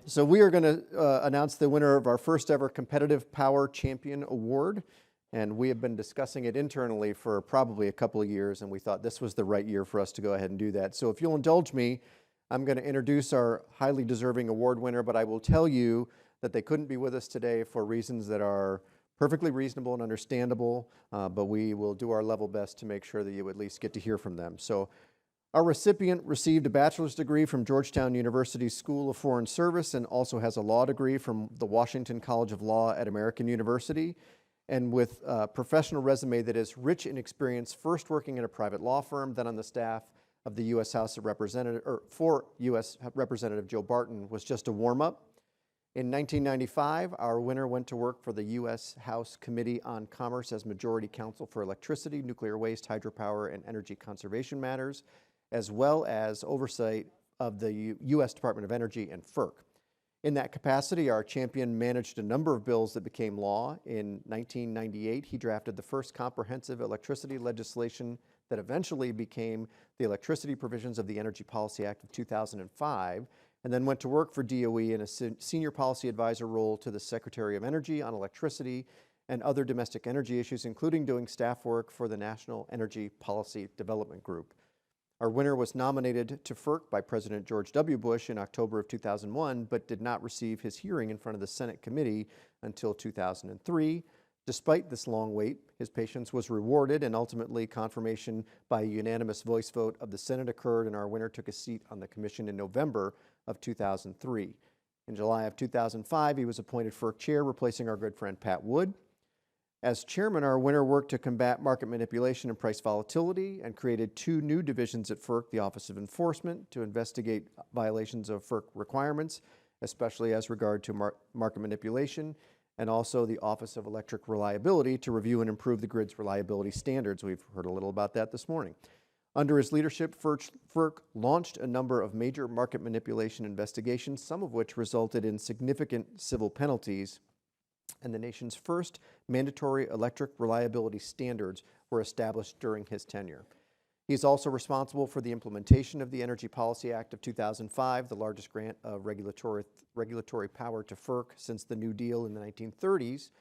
So we are going to announce the winner of our first ever Competitive Power Champion Award. And we have been discussing it internally for probably a couple of years, and we thought this was the right year for us to go ahead and do that. So if you'll indulge me, I'm going to introduce our highly deserving award winner, but I will tell you that they couldn't be with us today for reasons that are perfectly reasonable and understandable, but we will do our level best to make sure that you at least get to hear from them. So our recipient received a bachelor's degree from Georgetown University's School of Foreign Service and also has a law degree from the Washington College of Law at American University. And with a professional resume that is rich in experience, first working in a private law firm, then on the staff of the U.S. House of Representatives, or for U.S. Representative Joe Barton, was just a warm-up. In 1995, our winner went to work for the U.S. House Committee on Commerce as Majority Counsel for Electricity, Nuclear Waste, Hydropower, and Energy Conservation Matters, as well as oversight of the U.S. Department of Energy and FERC. In that capacity, our champion managed a number of bills that became law. In 1998, he drafted the first comprehensive electricity legislation that eventually became the electricity provisions of the Energy Policy Act of 2005, and then went to work for DOE in a senior policy advisor role to the Secretary of Energy on electricity and other domestic energy issues, including doing staff work for the National Energy Policy Development Group. Our winner was nominated to FERC by President George W. Bush in October of 2001, but did not receive his hearing in front of the Senate committee until 2003. Despite this long wait, his patience was rewarded, and ultimately confirmation by a unanimous voice vote of the Senate occurred, and our winner took a seat on the commission in November of 2003. In July of 2005, he was appointed FERC chair, replacing our good friend Pat Wood. As chairman, our winner worked to combat market manipulation and price volatility and created two new divisions at FERC, the Office of Enforcement, to investigate violations of FERC requirements, especially as regard to market manipulation, and also the Office of Electric Reliability to review and improve the grid's reliability standards. We've heard a little about that this morning. Under his leadership, FERC launched a number of major market manipulation investigations, some of which resulted in significant civil penalties, and the nation's first mandatory electric reliability standards were established during his tenure. He's also responsible for the implementation of the Energy Policy Act of 2005, the largest grant of regulatory power to FERC since the New Deal in the 1930s,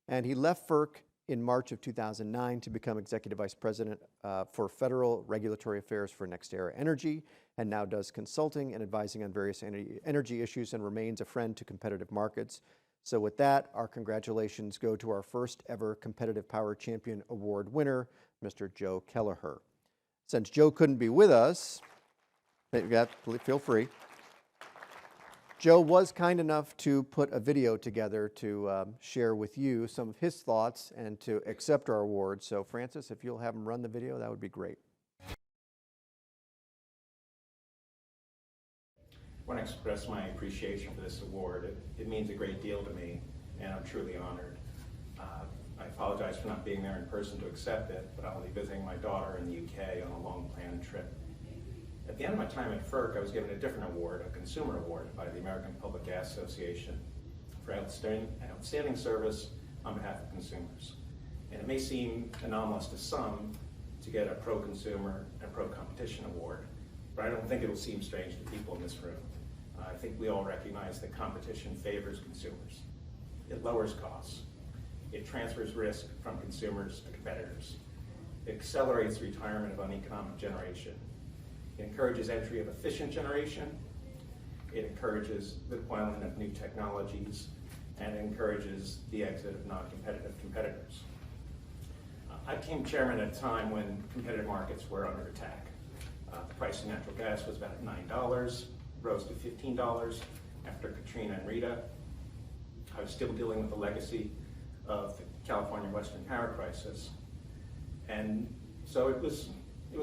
and he left FERC in March of 2009 to become Executive Vice President for Federal Regulatory Affairs for NextEra Energy, and now does consulting and advising on various energy issues and remains a friend to competitive markets. So with that, our congratulations go to our first ever Competitive Power Champion Award winner, Mr. Joe Kelliher. Since Joe couldn't be with us, feel free. Joe was kind enough to put a video together to share with you some of his thoughts and to accept our award. So Francis, if you'll have him run the video, that would be great. I want to express my appreciation for this award. It means a great deal to me, and I'm truly honored. I apologize for not being there in person to accept it, but I'll be visiting my daughter in the UK on a long-planned trip. At the end of my time at FERC, I was given a different award, a consumer award by the American Public Gas Association for outstanding service on behalf of consumers. And it may seem anomalous to some to get a pro-consumer and pro-competition award, but I don't think it'll seem strange to people in this room. I think we all recognize that competition favors consumers. It lowers costs. It transfers risk from consumers to competitors. It accelerates the retirement of uneconomic generation. It encourages entry of efficient generation. It encourages the deployment of new technologies, and it encourages the exit of non-competitive competitors. I became chairman at a time when competitive markets were under attack. The price of natural gas was about $9, rose to $15 after Katrina and Rita. I was still dealing with the legacy of the California Western power crisis. And so it was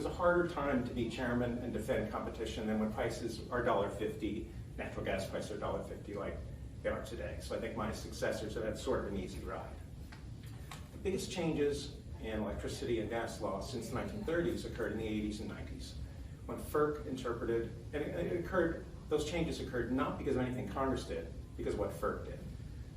a harder time to be chairman and defend competition than when prices are $1.50, natural gas prices are $1.50 like they are today. So I think my successors have had sort of an easy ride. The biggest changes in electricity and gas law since the 1930s occurred in the 80s and 90s. When FERC interpreted, and those changes occurred not because of anything Congress did, because of what FERC did.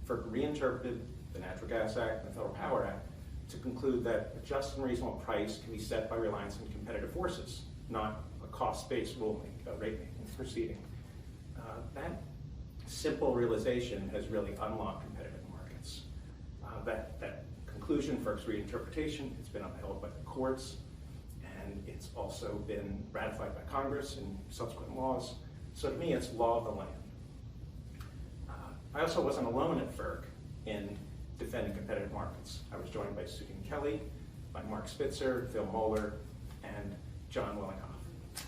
FERC reinterpreted the Natural Gas Act and the Federal Power Act to conclude that a just and reasonable price can be set by reliance on competitive forces, not a cost-based rate-making proceeding. That simple realization has really unlocked competitive markets. That conclusion, FERC's reinterpretation, it's been upheld by the courts, and it's also been ratified by Congress in subsequent laws. So to me, it's law of the land. I also wasn't alone at FERC in defending competitive markets. I was joined by Sue Kelly, by Mark Spitzer, Phil Moeller, and John Willinghoff.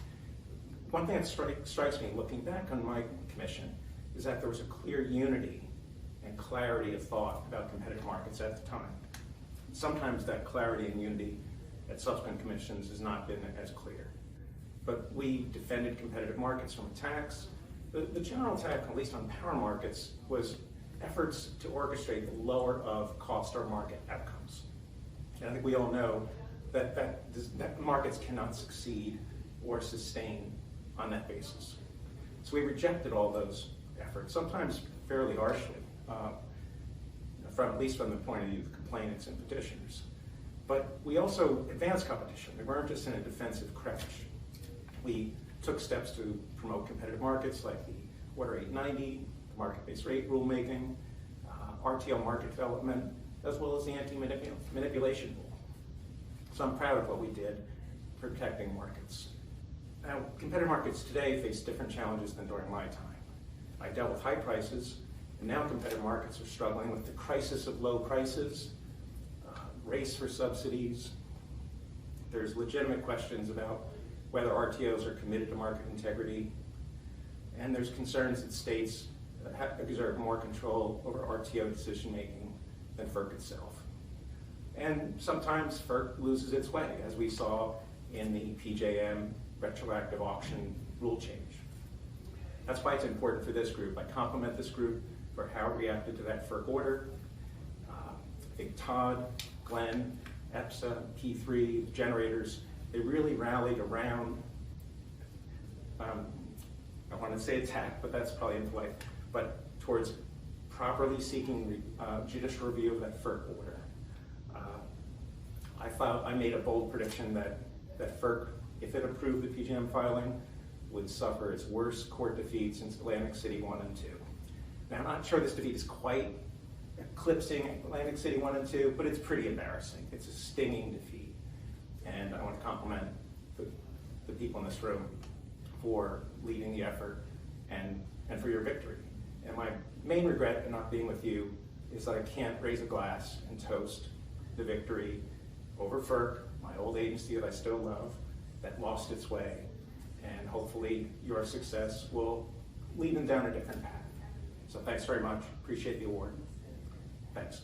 One thing that strikes me looking back on my commission is that there was a clear unity and clarity of thought about competitive markets at the time. Sometimes that clarity and unity at subsequent commissions has not been as clear. But we defended competitive markets from attacks. The general attack, at least on power markets, was efforts to orchestrate the lower of cost or market outcomes. And I think we all know that markets cannot succeed or sustain on that basis. So we rejected all those efforts, sometimes fairly harshly, at least from the point of view of complainants and petitioners. But we also advanced competition. We weren't just in a defensive crouch. We took steps to promote competitive markets like the Order 890, the market-based rate rulemaking, RTO market development, as well as the anti-manipulation rule. So I'm proud of what we did protecting markets. Now, competitive markets today face different challenges than during my time. I dealt with high prices, and now competitive markets are struggling with the crisis of low prices, race for subsidies. There's legitimate questions about whether RTOs are committed to market integrity, and there's concerns that states exert more control over RTO decision-making than FERC itself. And sometimes FERC loses its way, as we saw in the PJM retroactive auction rule change. That's why it's important for this group. I compliment this group for how it reacted to that FERC order. I think Todd, Glenn, EPSA, P3, the generators, they really rallied around, I want to say attack, but that's probably impolite, but towards properly seeking judicial review of that FERC order. I made a bold prediction that FERC, if it approved the PJM filing, would suffer its worst court defeat since Atlantic City 1 and 2. Now, I'm not sure this defeat is quite eclipsing Atlantic City 1 and 2, but it's pretty embarrassing. It's a stinging defeat. And I want to compliment the people in this room for leading the effort and for your victory. And my main regret in not being with you is that I can't raise a glass and toast the victory over FERC, my old agency that I still love, that lost its way. And hopefully your success will lead them down a different path. So thanks very much. Appreciate the award. Thanks.